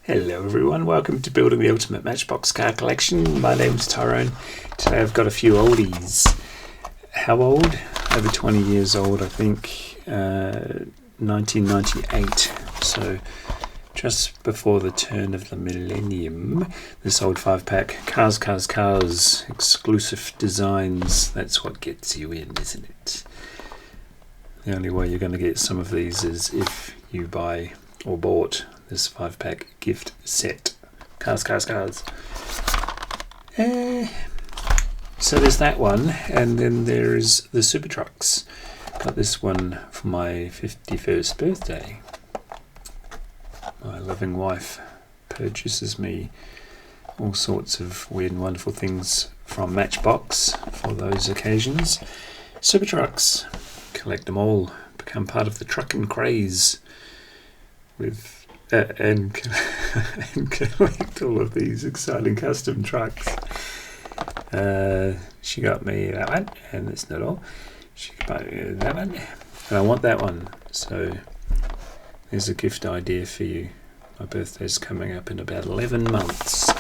Hello everyone, welcome to Building the Ultimate Matchbox Car Collection. My name's Tyrone. Today I've got a few oldies. How old? Over 20 years old, I think. 1998. So just before the turn of the millennium. This old 5-pack. Cars. Exclusive designs. That's what gets you in, isn't it? The only way you're going to get some of these is if you buy or bought this 5-pack gift set. Cars. So there's that one, and then there's the Super Trucks. Got this one for my 51st birthday. My loving wife purchases me all sorts of weird and wonderful things from Matchbox for those occasions. Super Trucks. Collect them all. Become part of the trucking craze. And collect all of these exciting custom trucks. She got me that one, and that's not all. She got me that one, and I want that one. So there's a gift idea for you. My birthday's coming up in about 11 months.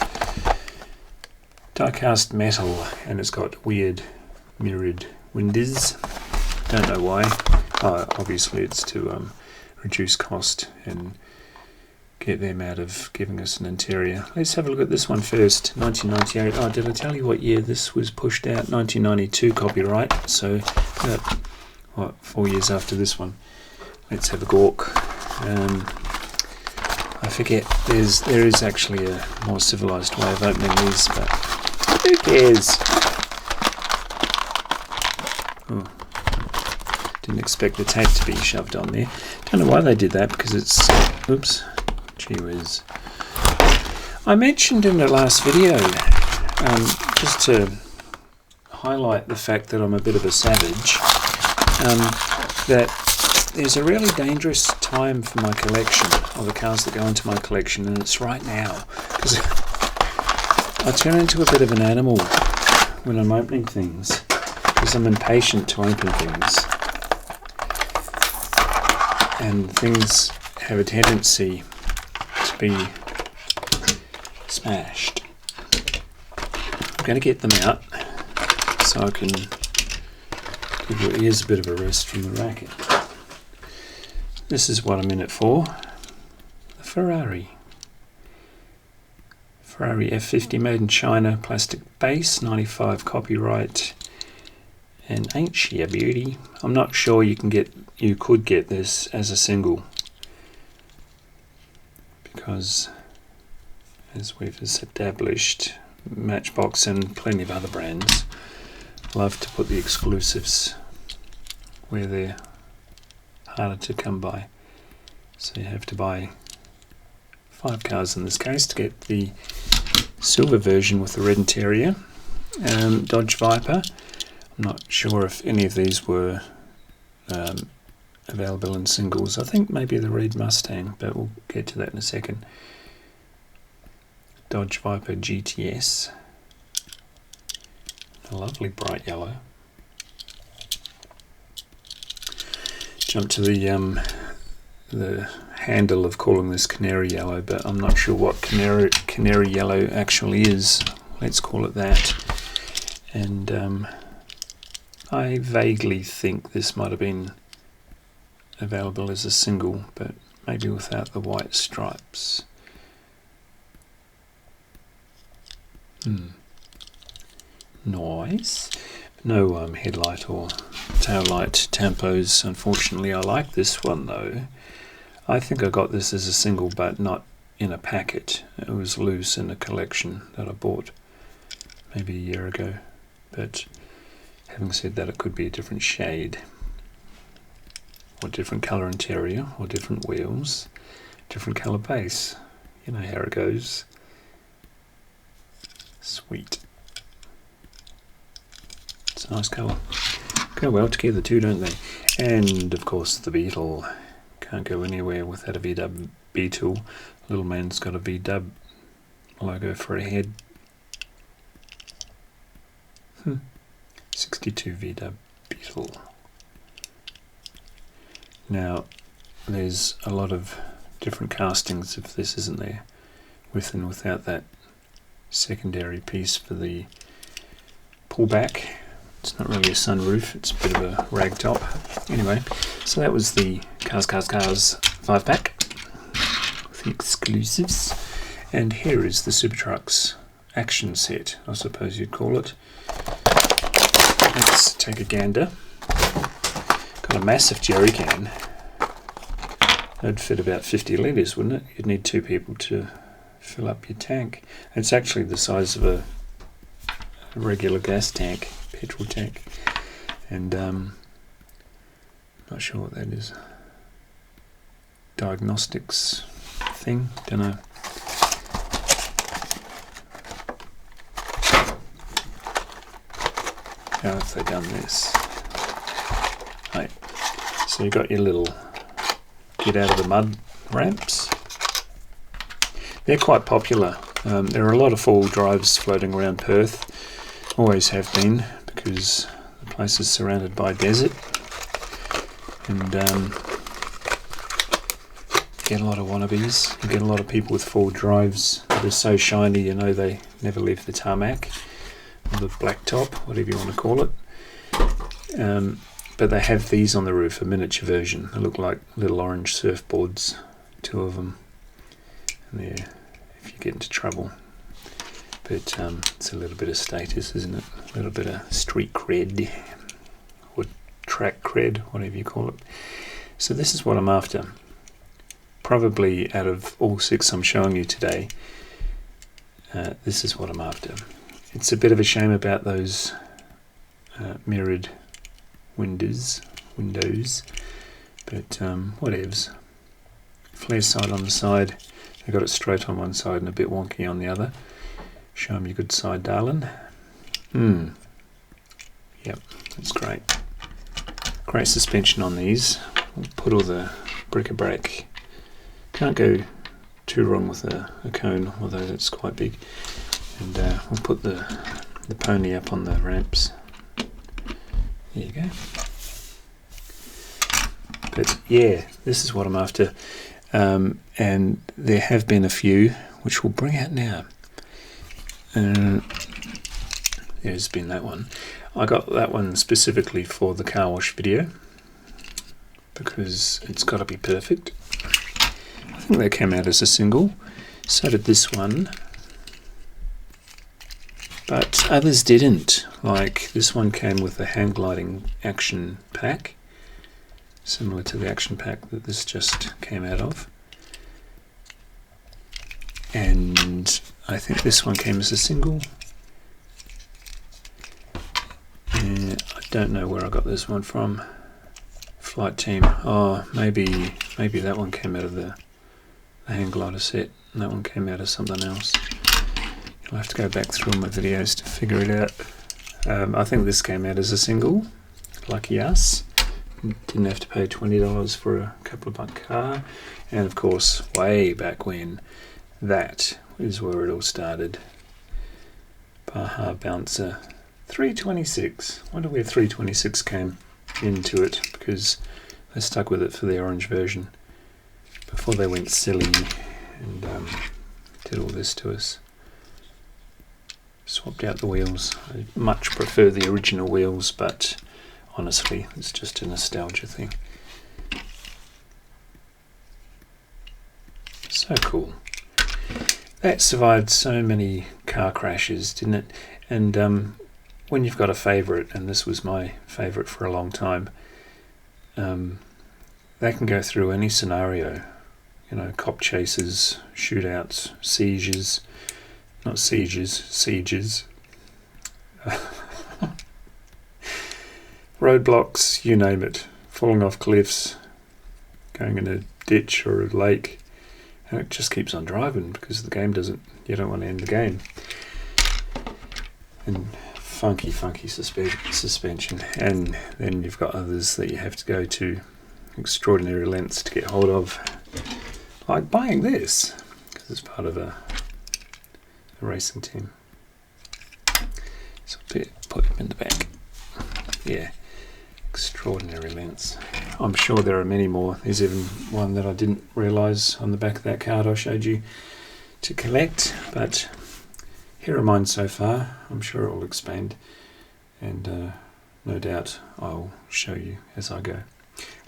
Die-cast metal, and it's got weird mirrored windows. Don't know why. Obviously it's to reduce cost and get them out of giving us an interior. Let's have a look at this one first. 1998. Oh, did I tell you what year this was pushed out? 1992 copyright. So, 4 years after this one. Let's have a gawk. I forget. There is actually a more civilized way of opening these, but who cares? Oh, didn't expect the tape to be shoved on there. Don't know why they did that, because it's... Oops. Gee whiz. I mentioned in the last video, just to highlight the fact that I'm a bit of a savage, that there's a really dangerous time for my collection, or the cars that go into my collection, and it's right now. Because I turn into a bit of an animal when I'm opening things, because I'm impatient to open things. And things have a tendency to be smashed. I'm going to get them out so I can give your ears a bit of a rest from the racket. This is what I'm in it for. The Ferrari F50 made in China, plastic base, 95 copyright, and ain't she a beauty? I'm not sure you could get this as a single, because as we've established, Matchbox and plenty of other brands love to put the exclusives where they're harder to come by. So you have to buy 5 cars in this case to get the silver version with the red interior. Dodge Viper. I'm not sure if any of these were available in singles. I think maybe the red Mustang, but we'll get to that in a second. Dodge Viper GTS. A lovely bright yellow. Jump to the handle of calling this canary yellow, but I'm not sure what canary yellow actually is. Let's call it that. And I vaguely think this might have been available as a single, but maybe without the white stripes. Nice. No headlight or tail light tampos, unfortunately. I like this one though. I think I got this as a single, but not in a packet. It was loose in a collection that I bought maybe a year ago. But having said that, it could be a different shade, or different colour interior, or different wheels, different colour base. You know how it goes. Sweet. It's a nice colour. Go well together too, don't they? And of course the Beetle. Can't go anywhere without a VW Beetle. Little man's got a VW logo for a head. 62 VW Beetle. Now, there's a lot of different castings of this, isn't there? with and without that secondary piece for the pullback. It's not really a sunroof, it's a bit of a rag top. Anyway, so that was the Cars 5-pack with the exclusives. And here is the Supertrucks action set, I suppose you'd call it. Let's take a gander. Got a massive jerry can. That'd fit about 50 litres, wouldn't it? You'd need 2 people to fill up your tank. It's actually the size of a regular gas tank, petrol tank. And not sure what that is. Diagnostics thing, don't know. How have they done this? Right. So you've got your little get out of the mud ramps. They're quite popular. There are a lot of 4-wheel drives floating around Perth. Always have been, because the place is surrounded by desert. And get a lot of wannabes. You get a lot of people with 4-wheel drives that are so shiny, you know, they never leave the tarmac or the blacktop, whatever you want to call it. But they have these on the roof, a miniature version. They look like little orange surfboards, 2 of them. And they're, if you get into trouble. But it's a little bit of status, isn't it? A little bit of street cred, or track cred, whatever you call it. So this is what I'm after. Probably out of all 6 I'm showing you today, this is what I'm after. It's a bit of a shame about those mirrored windows, but whatevs. Flare sight on the side. They got it straight on one side and a bit wonky on the other. Show them your good side, darling. Yep, that's great. Great suspension on these. We'll put all the bric-a-brac. Can't go too wrong with a cone, although it's quite big. And we'll put the pony up on the ramps. There you go. But yeah, this is what I'm after. And there have been a few, which we'll bring out now. There's been that one. I got that one specifically for the car wash video, because it's got to be perfect. I think they came out as a single. So did this one. But others didn't. Like this one came with the hang gliding action pack, similar to the action pack that this just came out of. And I think this one came as a single. I don't know where I got this one from. Flight Team. Oh, maybe that one came out of the hang glider set, and that one came out of something else. I'll have to go back through all my videos to figure it out. I think this came out as a single. Lucky us. Didn't have to pay $20 for a couple of buck car. And of course, way back when, that is where it all started. Baja Bouncer 326. I wonder where 326 came into it, because they stuck with it for the orange version before they went silly and did all this to us. Swapped out the wheels. I much prefer the original wheels, but honestly, it's just a nostalgia thing. So cool. That survived so many car crashes, didn't it? And when you've got a favourite, and this was my favourite for a long time, they can go through any scenario. You know, cop chases, shootouts, sieges. Not sieges, sieges. Roadblocks, you name it. Falling off cliffs, going in a ditch or a lake. And it just keeps on driving because the game doesn't, you don't want to end the game. And funky suspension. And then you've got others that you have to go to extraordinary lengths to get hold of. Like buying this, because it's part of a racing team. So put him in the back. Yeah, extraordinary lengths. I'm sure there are many more. There's even one that I didn't realise on the back of that card I showed you. to collect, but here are mine so far. I'm sure it will expand, and no doubt I'll show you as I go.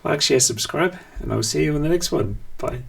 Like, share, subscribe, and I'll see you in the next one. Bye.